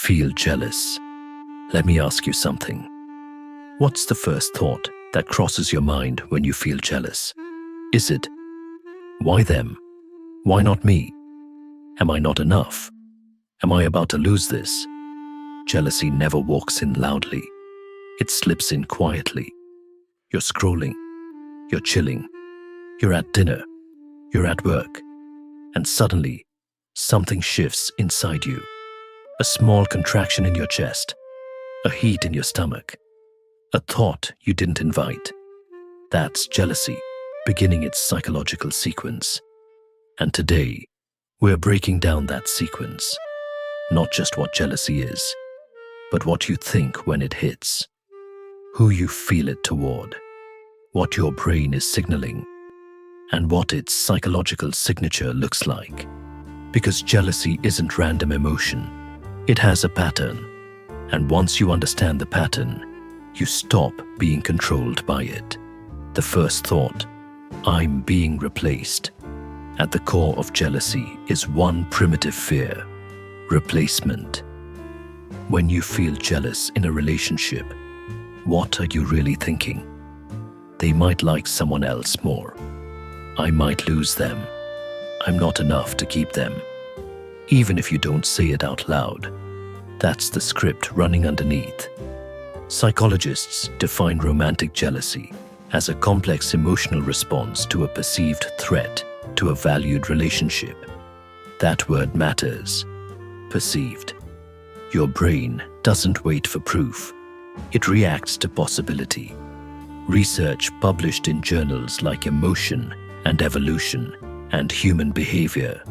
feel jealous, let me ask you something. What's the first thought that crosses your mind when you feel jealous? Is it, why them? Why not me? Am I not enough? Am I about to lose this? Jealousy never walks in loudly. It slips in quietly. You're scrolling. You're chilling. You're at dinner. You're at work. And suddenly, something shifts inside you. A small contraction in your chest. A heat in your stomach. A thought you didn't invite. That's jealousy, beginning its psychological sequence. And today, we're breaking down that sequence. Not just what jealousy is, but what you think when it hits. Who you feel it toward. What your brain is signaling. And what its psychological signature looks like. Because jealousy isn't random emotion. It has a pattern. And once you understand the pattern, you stop being controlled by it. The first thought, I'm being replaced. At the core of jealousy is one primitive fear, replacement. When you feel jealous in a relationship, what are you really thinking? They might like someone else more. I might lose them. I'm not enough to keep them. Even if you don't say it out loud, that's the script running underneath. Psychologists define romantic jealousy as a complex emotional response to a perceived threat to a valued relationship. That word matters. Perceived. Your brain doesn't wait for proof. It reacts to possibility. Research published in journals like Emotion and Evolution and Human Behavior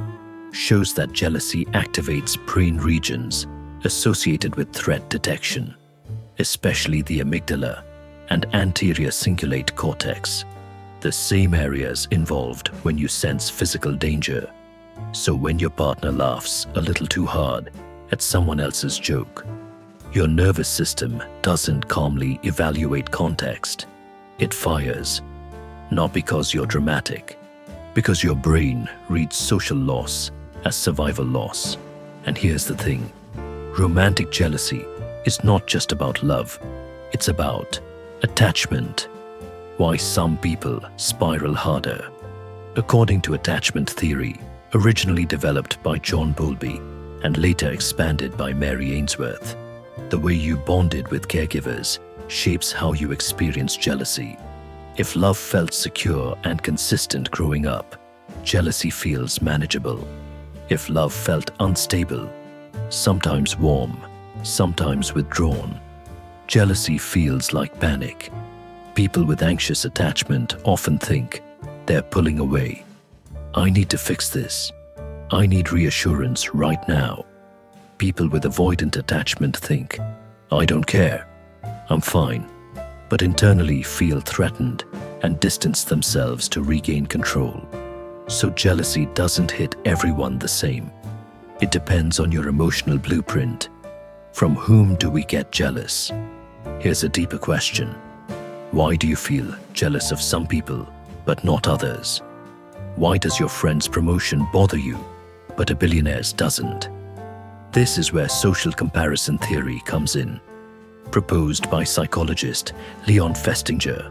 shows that jealousy activates brain regions associated with threat detection, especially the amygdala and anterior cingulate cortex, the same areas involved when you sense physical danger. So when your partner laughs a little too hard at someone else's joke, your nervous system doesn't calmly evaluate context. It fires, not because you're dramatic, because your brain reads social loss as survival loss. And here's the thing, romantic jealousy is not just about love, it's about attachment. Why some people spiral harder. According to attachment theory, originally developed by John Bowlby and later expanded by Mary Ainsworth, the way you bonded with caregivers shapes how you experience jealousy. If love felt secure and consistent growing up, jealousy feels manageable. If love felt unstable, sometimes warm, sometimes withdrawn, jealousy feels like panic. People with anxious attachment often think they're pulling away. I need to fix this. I need reassurance right now. People with avoidant attachment think, I don't care. I'm fine. But internally feel threatened and distance themselves to regain control. So jealousy doesn't hit everyone the same. It depends on your emotional blueprint. From whom do we get jealous? Here's a deeper question. Why do you feel jealous of some people, but not others? Why does your friend's promotion bother you, but a billionaire's doesn't? This is where social comparison theory comes in. Proposed by psychologist Leon Festinger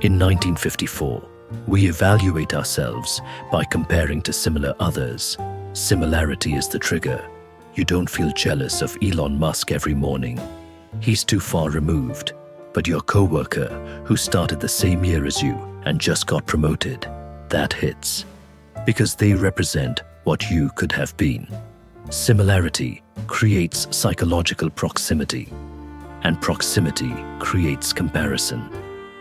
in 1954, we evaluate ourselves by comparing to similar others. Similarity is the trigger. You don't feel jealous of Elon Musk every morning. He's too far removed. But your coworker who started the same year as you and just got promoted, that hits. Because they represent what you could have been. Similarity creates psychological proximity, and proximity creates comparison.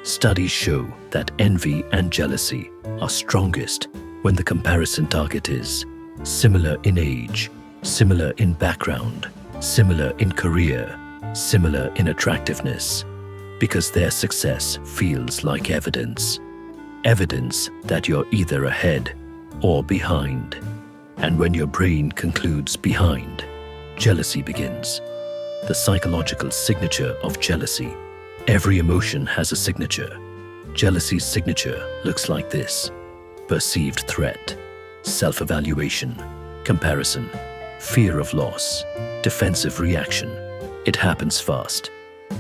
Studies show that envy and jealousy are strongest when the comparison target is similar in age, similar in background, similar in career, similar in attractiveness. Because their success feels like evidence. Evidence that you're either ahead or behind. And when your brain concludes behind, jealousy begins. The psychological signature of jealousy. Every emotion has a signature. Jealousy's signature looks like this: perceived threat, self-evaluation, comparison, Fear of loss. Defensive reaction. It happens fast.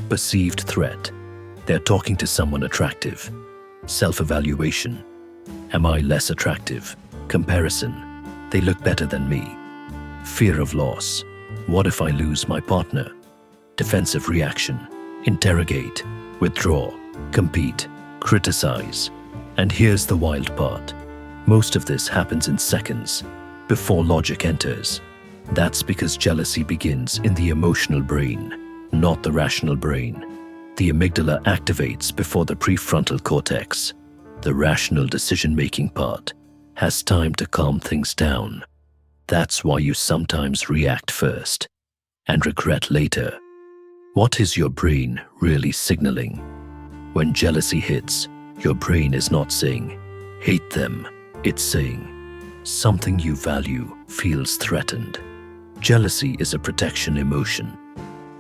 Perceived threat. They're talking to someone attractive. Self-evaluation. Am I less attractive? Comparison. They look better than me. Fear of loss. What if I lose my partner? Defensive reaction. Interrogate. Withdraw. Compete. Criticize. And here's the wild part. Most of this happens in seconds, before logic enters. That's because jealousy begins in the emotional brain, not the rational brain. The amygdala activates before the prefrontal cortex. The rational decision-making part has time to calm things down. That's why you sometimes react first and regret later. What is your brain really signaling? When jealousy hits, your brain is not saying, hate them. It's saying, something you value feels threatened. Jealousy is a protection emotion.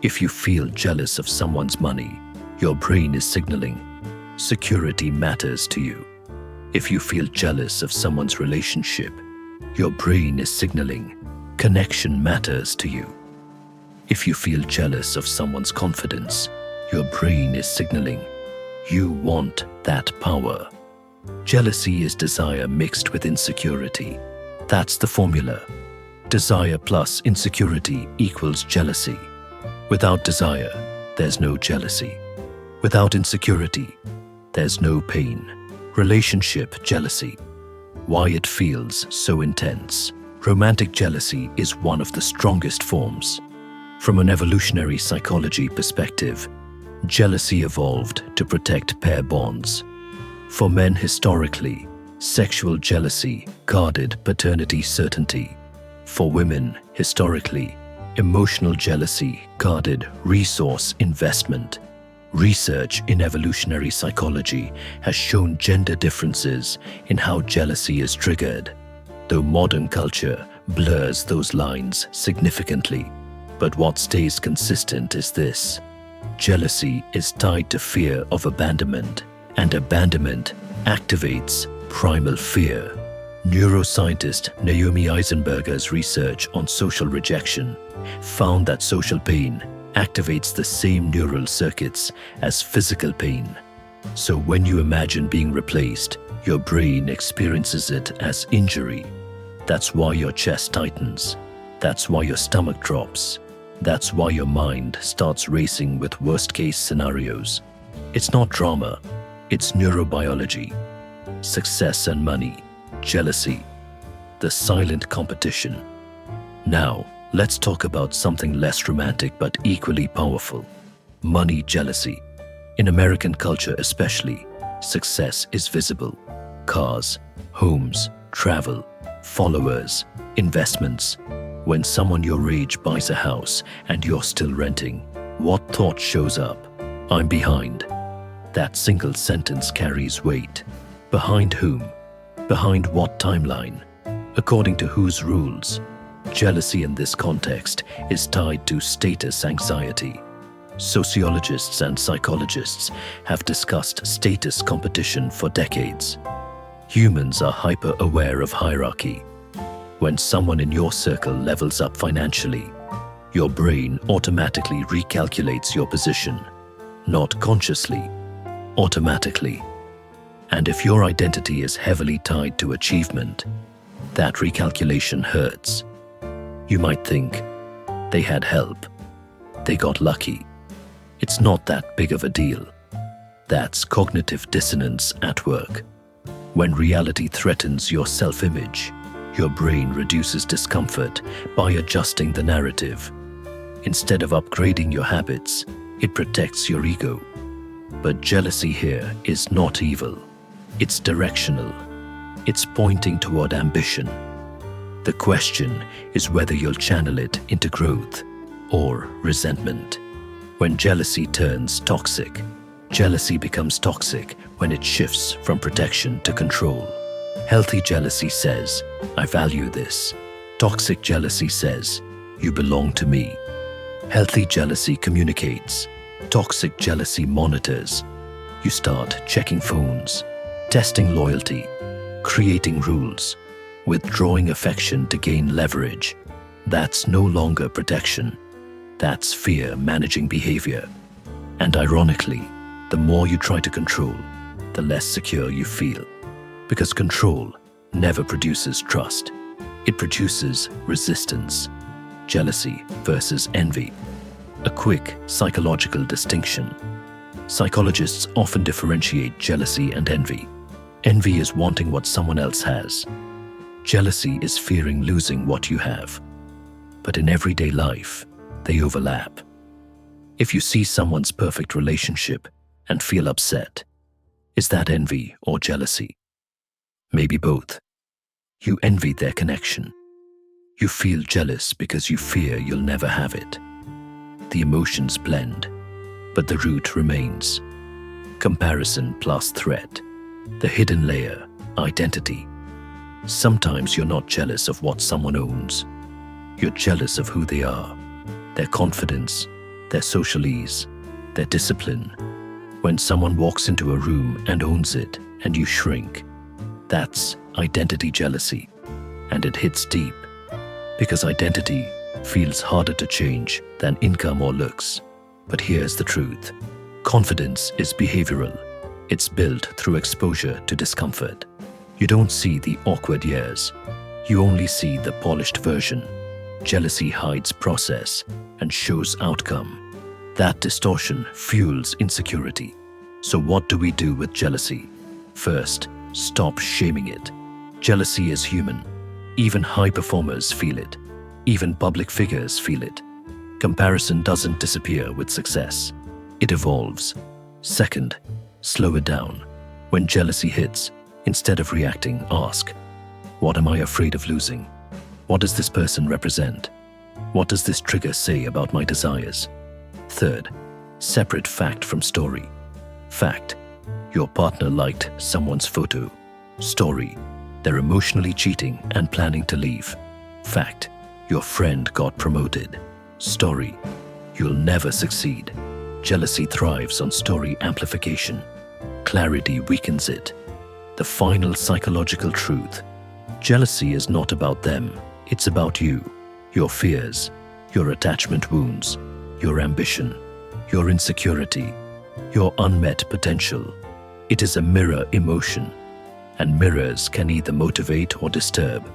If you feel jealous of someone's money, your brain is signaling, security matters to you. If you feel jealous of someone's relationship, your brain is signaling, connection matters to you. If you feel jealous of someone's confidence, your brain is signaling, you want that power. Jealousy is desire mixed with insecurity. That's the formula. Desire plus insecurity equals jealousy. Without desire, there's no jealousy. Without insecurity, there's no pain. Relationship jealousy. Why it feels so intense. Romantic jealousy is one of the strongest forms. From an evolutionary psychology perspective, jealousy evolved to protect pair bonds. For men historically, sexual jealousy guarded paternity certainty. For women historically, emotional jealousy guarded resource investment. Research in evolutionary psychology has shown gender differences in how jealousy is triggered, though modern culture blurs those lines significantly. But what stays consistent is this. Jealousy is tied to fear of abandonment, and abandonment activates primal fear. Neuroscientist Naomi Eisenberger's research on social rejection found that social pain activates the same neural circuits as physical pain. So when you imagine being replaced, your brain experiences it as injury. That's why your chest tightens. That's why your stomach drops. That's why your mind starts racing with worst-case scenarios. It's not drama, it's neurobiology. Success and money, jealousy, the silent competition. Now, let's talk about something less romantic but equally powerful. Money jealousy. In American culture especially, success is visible. Cars, homes, travel, followers, investments. When someone your age buys a house and you're still renting, what thought shows up? I'm behind. That single sentence carries weight. Behind whom? Behind what timeline? According to whose rules? Jealousy in this context is tied to status anxiety. Sociologists and psychologists have discussed status competition for decades. Humans are hyper-aware of hierarchy. When someone in your circle levels up financially, your brain automatically recalculates your position, not consciously, automatically. And if your identity is heavily tied to achievement, that recalculation hurts. You might think, they had help, they got lucky. It's not that big of a deal. That's cognitive dissonance at work. When reality threatens your self-image, your brain reduces discomfort by adjusting the narrative. Instead of upgrading your habits, it protects your ego. But jealousy here is not evil. It's directional. It's pointing toward ambition. The question is whether you'll channel it into growth or resentment. When jealousy turns toxic, jealousy becomes toxic when it shifts from protection to control. Healthy jealousy says, I value this. Toxic jealousy says, you belong to me. Healthy jealousy communicates. Toxic jealousy monitors. You start checking phones, testing loyalty, creating rules, withdrawing affection to gain leverage. That's no longer protection. That's fear managing behavior. And ironically, the more you try to control, the less secure you feel. Because control never produces trust. It produces resistance. Jealousy versus envy. A quick psychological distinction. Psychologists often differentiate jealousy and envy. Envy is wanting what someone else has. Jealousy is fearing losing what you have. But in everyday life, they overlap. If you see someone's perfect relationship and feel upset, is that envy or jealousy? Maybe both. You envy their connection. You feel jealous because you fear you'll never have it. The emotions blend, but the root remains. Comparison plus threat. The hidden layer, identity. Sometimes you're not jealous of what someone owns. You're jealous of who they are, their confidence, their social ease, their discipline. When someone walks into a room and owns it and you shrink, that's identity jealousy. And it hits deep, because identity feels harder to change than income or looks. But here's the truth. Confidence is behavioral. It's built through exposure to discomfort. You don't see the awkward years. You only see the polished version. Jealousy hides process and shows outcome. That distortion fuels insecurity. So what do we do with jealousy? First, stop shaming it. Jealousy is human. Even high performers feel it. Even public figures feel it. Comparison doesn't disappear with success. It evolves. Second, slow it down. When jealousy hits, instead of reacting, ask, what am I afraid of losing? What does this person represent? What does this trigger say about my desires? Third, separate fact from story. Fact, your partner liked someone's photo. Story, they're emotionally cheating and planning to leave. Fact, your friend got promoted. Story, you'll never succeed. Jealousy thrives on story amplification. Clarity weakens it. The final psychological truth. Jealousy is not about them. It's about you, your fears, your attachment wounds, your ambition, your insecurity, your unmet potential. It is a mirror emotion, and mirrors can either motivate or disturb.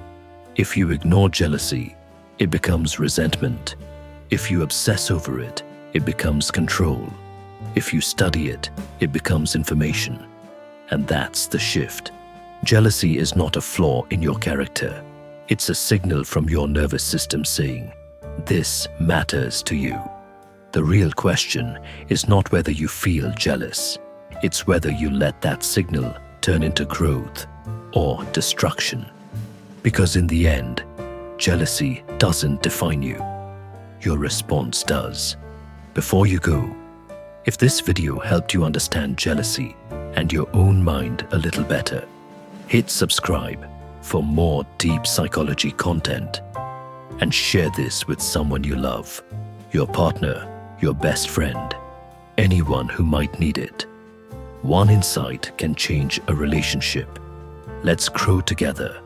If you ignore jealousy, it becomes resentment. If you obsess over it, it becomes control. If you study it, it becomes information. And that's the shift. Jealousy is not a flaw in your character. It's a signal from your nervous system saying, this matters to you. The real question is not whether you feel jealous. It's whether you let that signal turn into growth or destruction. Because in the end, jealousy doesn't define you. Your response does. Before you go, if this video helped you understand jealousy and your own mind a little better, hit subscribe for more deep psychology content, and share this with someone you love, your partner, your best friend, anyone who might need it. One insight can change a relationship. Let's grow together